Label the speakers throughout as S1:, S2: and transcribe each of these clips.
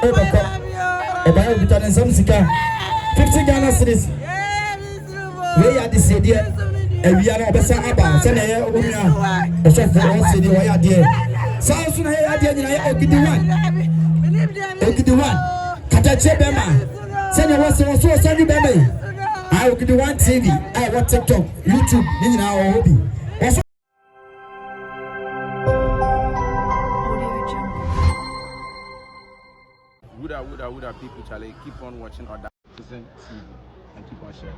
S1: About returning some sika 50 Ghana cedis. We are this idea. And we are not better about send a woman. The chef for all city. Why are there? Sounds soon. I are there. Okay, the one. Katache Bema. Send your was so sorry, baby. I will give you one TV. I want TikTok, YouTube. Then our hobby.
S2: Would people Charlie keep on watching other TV and keep on sharing.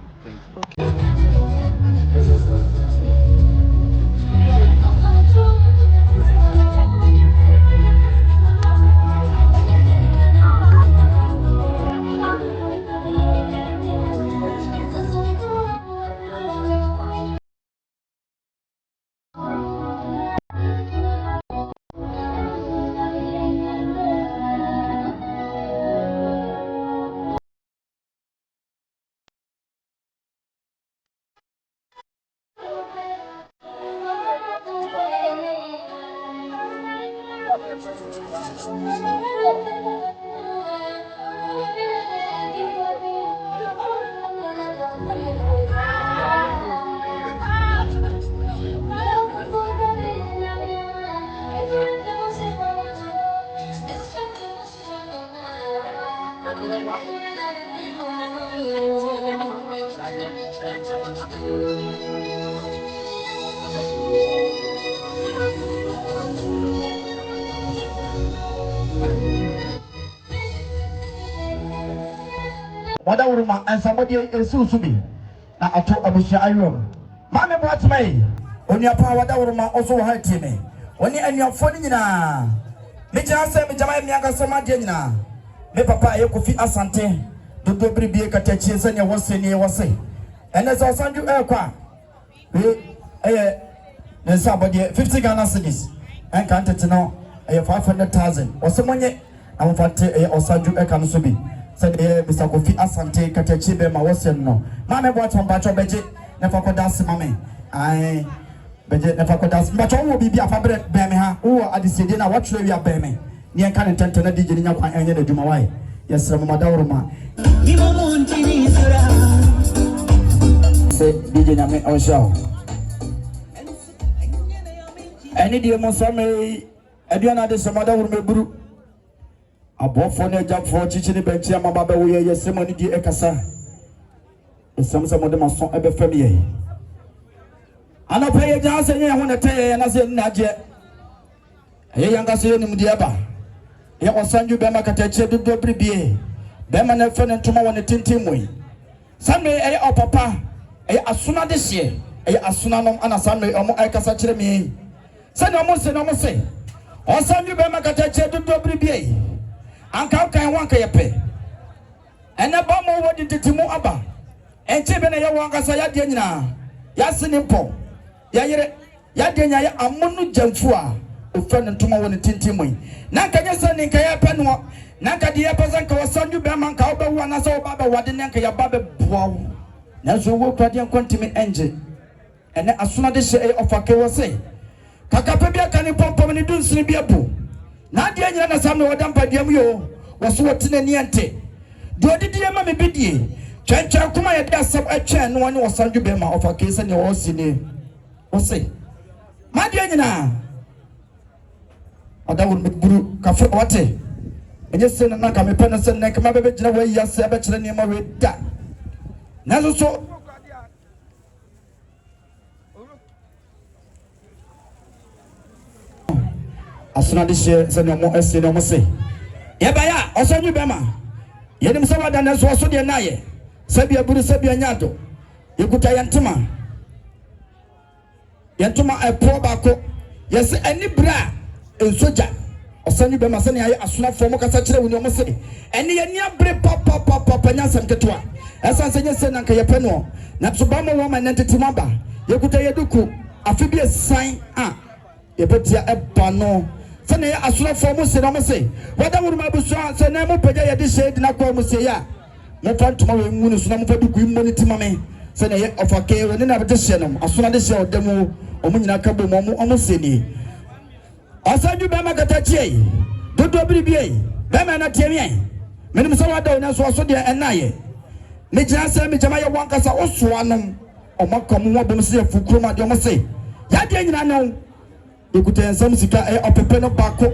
S1: Wada uruma and somebody susubi na ato abusha ayom mame brought me oni apa wada uruma also hati me oni anyafo ni nyina me jase me jama me anga soma de nyina me papa Kofi Asante dodo bribie katachie se ne wose ne wose ene so Osanju kwa we ne sabode 50 Ghana cedis en kan tete no 500,000 osemonye amfate Osanju kan so bi said Mr. Kofi Asante Katachi Bema was no. Mamma bought on Bacho Beji, never could dance, mammy. I Beji never could dance. But all will be a fabric Bema, who are the city now. What should we have Bema? Near can intend to the Junior and the Jumawai. Yes, Ramadorma. Say, DJ Name or show. Any dear Monsame, Adriana de Samada will be brute. Above for the job for teaching the bench, my baba, we are yes, money, dear Ekasa. Some of them are so ever familiar. I don't pay a chance, and I want to tell you, and I said, not yet. A younger son in Diaba. Here was Sanju Bema Katache, do Bribie. Bema and friend and tomorrow on the Tintimway. Sunday, a papa, a sooner this year, a sooner on a Sunday, or more Ekasa me. Send almost and almost say. Or Sanju Bema Katache, do Bribie. Anka kan wanka yepe ene ba mo wodi titimu aba enche be na ye wanka sa ya de nyina ya sinimpo ya yire ya de nya ya amunu jamfu a ofa ne ntoma woni tintimu na nka nya sa ninka ya pe no na nka de ya pesa nka Osanju be man ka obawu na sa oba be wade ne nka ya ba be boawo na so wo kwade nkontimi enje ene asuna de she ofake wo se kaka bia kan pompom ne dunsini bia bu na de nyina na sam no wadampa diam yo waso wotene niente do didi ma me bidie twancha kuma ye de asab atwa no ne Osanju be ma ofa kese ne wo sine wo se ma de nyina adawul buru ka fo wate enye se na ka me pena se na ka ma be gina we yase be kire ne ma we da na so asuna de se no mo ese no mo se ye ba ya Osanju be ma ye nim se wada na so de na ye se bia buru se bia nyato ye kuta yantuma e pro ba ko ye se ani bra en soja Osanju be ma se ne aye asuna fo mo kasa kire woni mo se eni ye ni abre papa nya sam ketwa esa se nye se na nka ye pe no na so ba mo wo ma nanteti maba ye kuta ye duku afi bi esan ye betia e ba no sene asuna fo mo se na mo se wada wuru ma buso se na mo pagya ye de shade na kwa mo se ya mo fantuma we mu no so na mo fadu ku immo ni timame sene ye ofake we ne na be she no asuna de she odemu o mo nyina ka bo mo se ni Osanju be ma kata chie dodo bibie bema na tiemi menim so wada na so de enaye me gina se me jama ye wankasa oso anom omakom wo bem se afukroma de omse ya de nyina no ekuta ensam sika opepe no bako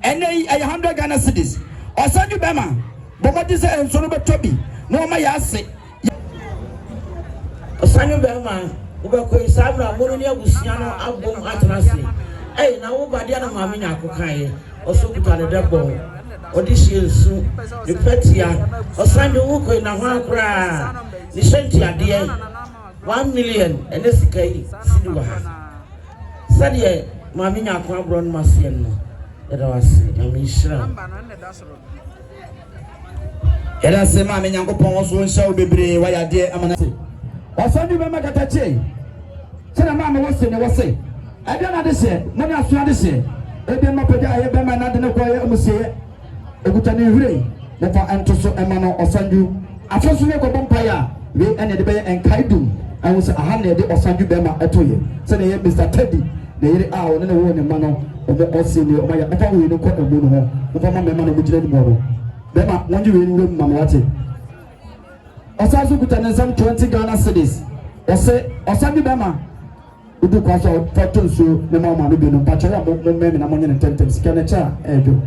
S1: ene 100 Ghana cedis Osanju bema bomodi se enso no betobi no ma ya ase
S3: Osanju bema ubeko isabra muru ni abusia no abom atrase na wo bade na maame nya akokan osokuta de debo odisiesu de petia Osanju wo ko na ho akra ni senti ade 1 million ene sika yi sidiwa sade maame nya akwa abron masien no era wase na mishra
S1: era se maame nya nkopon wo so nhyia wo bebre wa ya de amana Osanju bema katache sena maame wo se ne wo se ade na de se mo na aso ade se ebe ma pega aye bema na de ne ko ye amusie ekuta ne hire ne fa entoso ema no Osanju afoso ne ko bompaya we ene de be enkaidum I was a hand de Osanju bema etoye se ne ye Mr Teddy ne yire a wo ne wo ne ma no obo osi ne o ma ya papa we ne ko emu no ho o fa ma me ma no bujire ni mo no bema wonji we ni we ma ma wate Osanju kuta ne some 20 Ghana cedis ose Osanju bema udu kwa so photo so ne ma ma no bi no pa chere mo me na mo nyene tentem sika ne cha ejo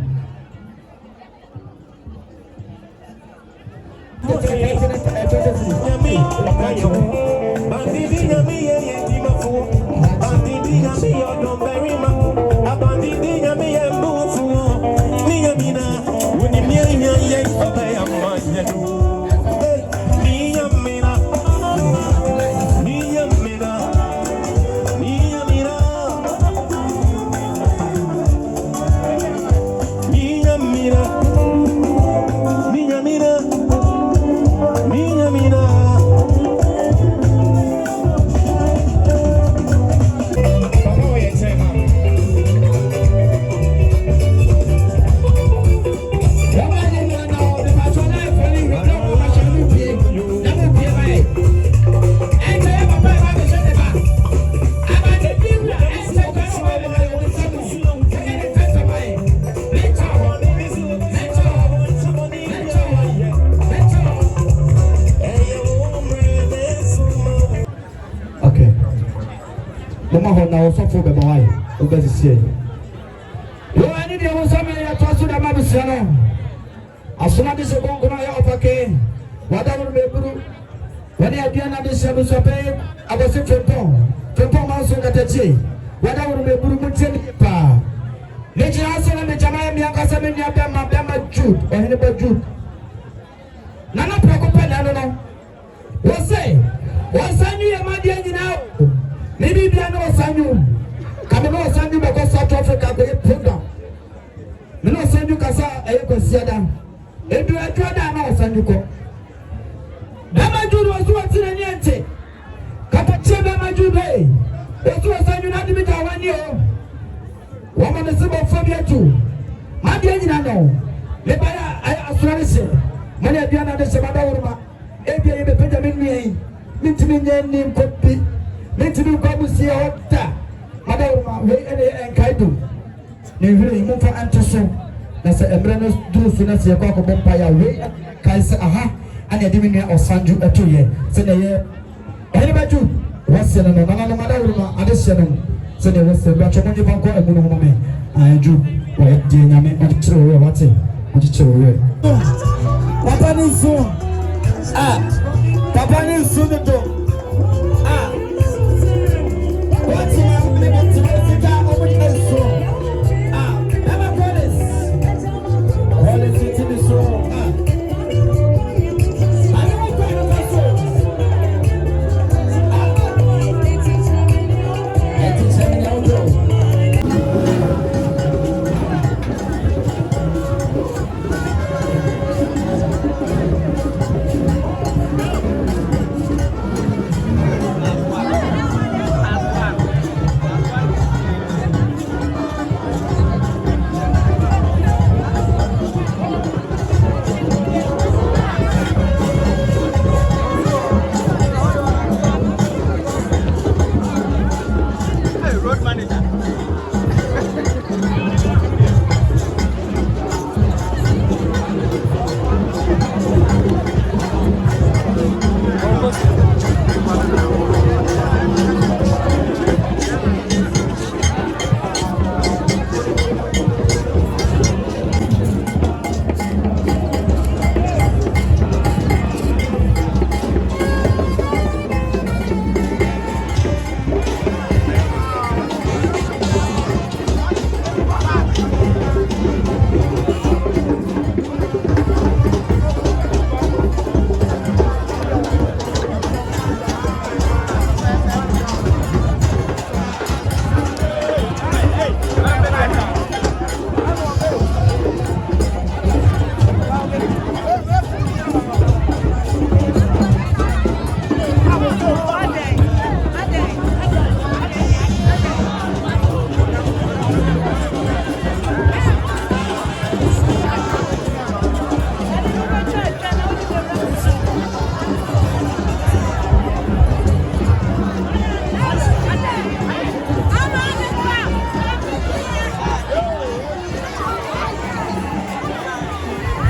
S1: na so fo be bawai o be sie yo ani de wo so me ya to so da ma bisia no asuna de se gongo na ya opake wada mo me buru wani adia na de se bo so pe abose tempo ma so gatachi wada mo me buru mo tien pa le ji aso na me jama mi aka se me ni abia ma Jude o hene ba Jude nana preocupa na no wo say Osanju ya ma dia nyina maybe be no Osanju kame no Osanju be go South Africa go program me no Osanju kasa e go siada edu da na Osanju ko bema Jude was what in any ente kapa che bema Jude osu Osanju na dimita wani o wo ma me se bo phobia tu ma dia nyina no le ba ya assurance me na dia na de se ba da woruma e bia ye be pega me nui mitimi nyeni mpopi mitimi kwabusi hota madawuma we ene enkaidu ne hire mu fa antoso na se emre no duru na se kwa ko bompa ya we kaise aha ani adimi ne Osanju etoye se ne ye ene baju wase no na madawuma adese no se ne wase ba chomonje banko emu no me aju wa de nyame matiro we wate matiro we papa ni so papa ni suno to what's my name to Africa over so never police it in so I don't know what so it is a no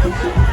S3: Thank you.